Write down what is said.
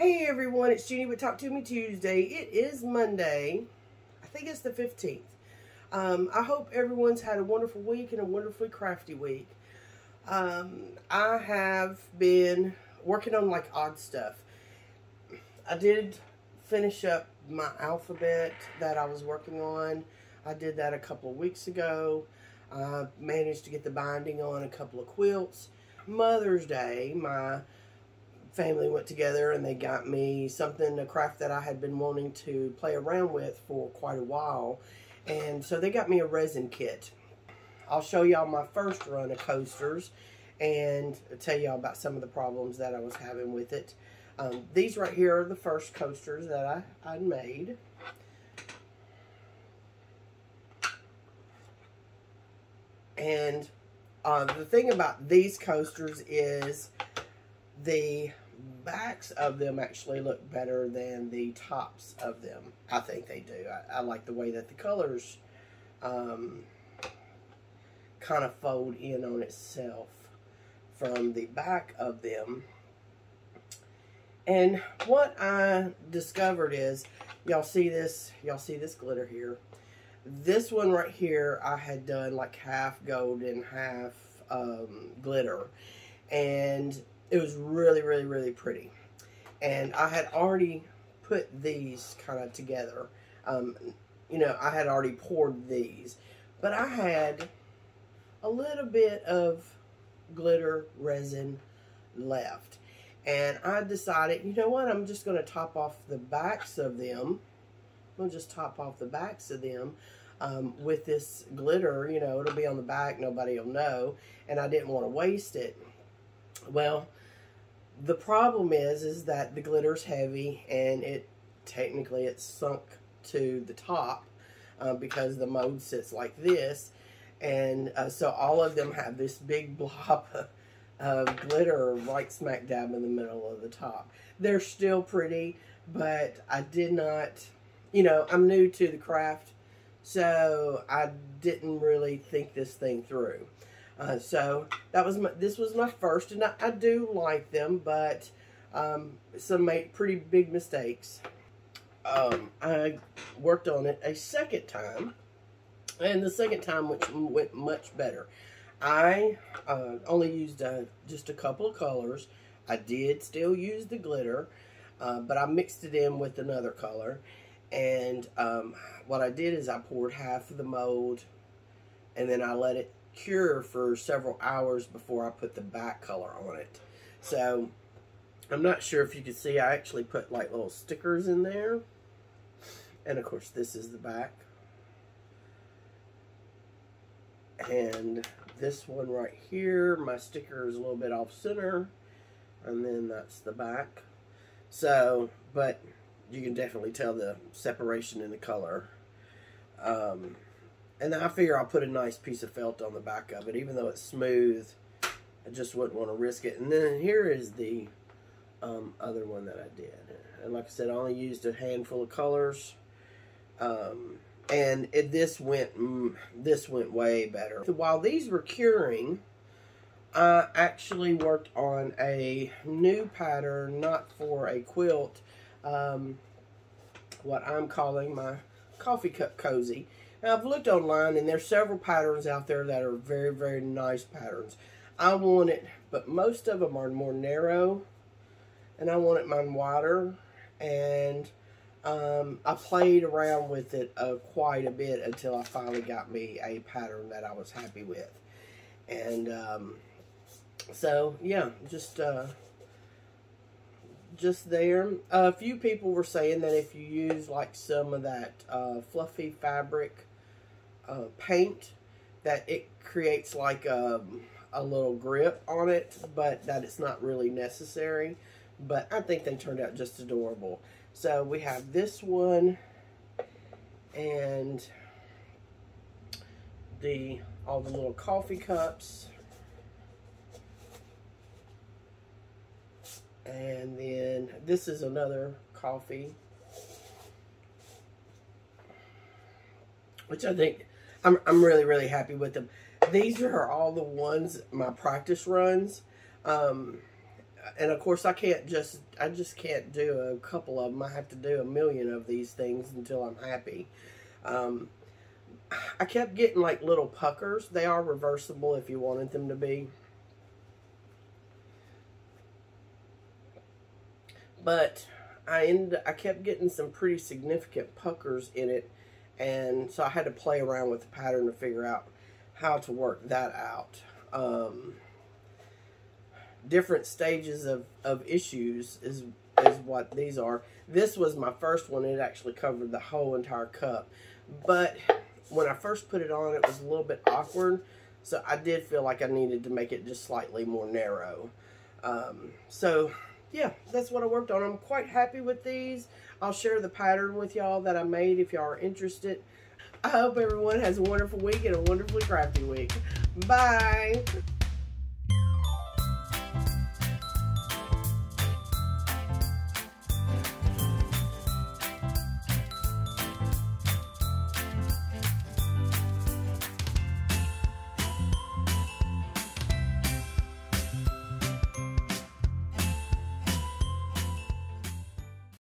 Hey everyone, it's Jeannie with Talk to Me Tuesday. It is Monday. I think it's the 15th. I hope everyone's had a wonderful week and a wonderfully crafty week. I have been working on like odd stuff. I did finish up my alphabet that I was working on. I did that a couple of weeks ago. I managed to get the binding on a couple of quilts. Mother's Day, my family went together and they got me something, a craft that I had been wanting to play around with for quite a while. And so they got me a resin kit. I'll show y'all my first run of coasters and tell y'all about some of the problems that I was having with it. These right here are the first coasters that I made. And the thing about these coasters is the backs of them actually look better than the tops of them. I think they do. I like the way that the colors kind of fold in on itself from the back of them. And what I discovered is, y'all see this glitter here. This one right here I had done like half gold and half glitter, and it was really, really, really pretty. And I had already put these kind of together. You know, I had already poured these. But I had a little bit of glitter resin left. And I decided, you know what, I'm just going to top off the backs of them. We'll just top off the backs of them with this glitter. You know, it'll be on the back, nobody will know. And I didn't want to waste it. Well, the problem is that the glitter's heavy, and technically it's sunk to the top because the mold sits like this, and so all of them have this big blob of glitter right smack dab in the middle of the top. They're still pretty, but I did not, you know, I'm new to the craft, so I didn't really think this thing through. So this was my first, and I do like them, but some made pretty big mistakes. I worked on it a second time, and the second time went much better. I only used just a couple of colors. I did still use the glitter, but I mixed it in with another color. And what I did is I poured half of the mold, and then I let it cure for several hours before I put the back color on it. So I'm not sure if you can see, I actually put like little stickers in there, and of course this is the back, and this one right here, my sticker is a little bit off center, and then that's the back. So, but you can definitely tell the separation in the color. And then I figure I'll put a nice piece of felt on the back of it, even though it's smooth. I just wouldn't want to risk it. And then here is the other one that I did. And like I said, I only used a handful of colors. And this went way better. While these were curing, I actually worked on a new pattern, not for a quilt, what I'm calling my coffee cup cozy. Now, I've looked online, and there's several patterns out there that are very, very nice patterns. I want it, but most of them are more narrow, and I wanted mine wider. And I played around with it quite a bit until I finally got me a pattern that I was happy with. And so, yeah, just there. A few people were saying that if you use like some of that fluffy fabric paint, that it creates like a little grip on it, but that it's not really necessary. But I think they turned out just adorable. So we have this one, and all the little coffee cups. And then this is another coffee, which I think I'm really, really happy with them. These are all the ones, my practice runs. And of course I just can't do a couple of them. I have to do a million of these things until I'm happy. I kept getting like little puckers. They are reversible if you wanted them to be. But I kept getting some pretty significant puckers in it, and so I had to play around with the pattern to figure out how to work that out. Different stages of issues is what these are. This was my first one. It actually covered the whole entire cup. But when I first put it on, it was a little bit awkward. So I did feel like I needed to make it just slightly more narrow. So yeah, that's what I worked on. I'm quite happy with these. I'll share the pattern with y'all that I made if y'all are interested. I hope everyone has a wonderful week and a wonderfully crafty week. Bye.